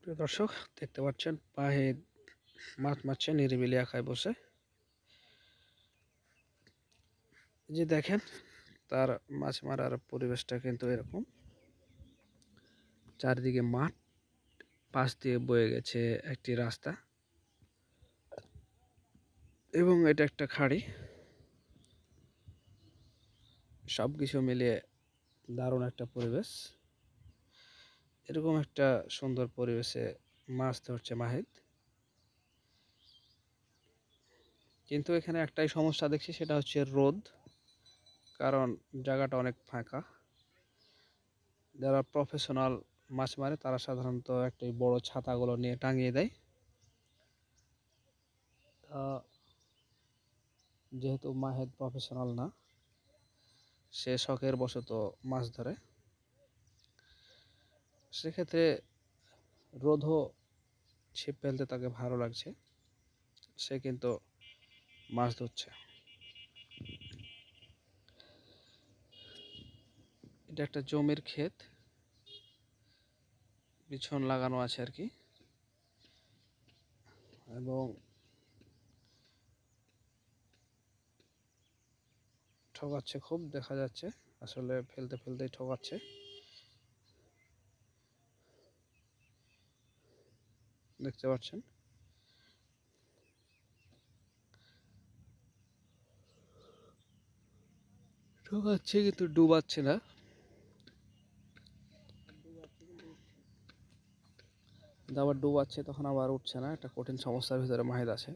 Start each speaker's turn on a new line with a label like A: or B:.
A: প্রিয় দর্শক, দেখতে পাচ্ছেন পাহিদ মাছ মারছে নিরিবিলি একাই বসে। যে দেখেন তার মাছ মারার পরিবেশটা কিন্তু এরকম। চারিদিকে মাঠ, পাশ দিয়ে বয়ে গেছে একটি রাস্তা এবং এটা একটা খাড়ি। সবকিছু মিলিয়ে দারুণ একটা পরিবেশ। এরকম একটা সুন্দর পরিবেশে মাছ ধরছে মাহিদ। কিন্তু এখানে একটাই সমস্যা দেখছি, সেটা হচ্ছে রোদ। কারণ জায়গাটা অনেক ফাঁকা। যারা প্রফেশনাল মাছ মারে তারা সাধারণত একটি বড় ছাতাগুলো নিয়ে টাঙিয়ে দেয়। যেহেতু মাহিদ প্রফেশনাল না, সে শখের বশত মাছ ধরে, সেক্ষেত্রে রোদও ছিপ ফেলতে তাকে ভালো লাগছে, সে কিন্তু মাছ ধরছে। এটা একটা জমির ক্ষেত, বিছন লাগানো আছে আর কি, এবং ঠকাচ্ছে খুব, দেখা যাচ্ছে আসলে ফেলতে ফেলতেই ঠকাচ্ছে। দেখতে পাচ্ছেন ঠকাচ্ছে কিন্তু ডুবাচ্ছে না। আবার ডুবাচ্ছে তখন আবার উঠছে না, একটা কঠিন সমস্যার ভিতরে মাহিদ আছে।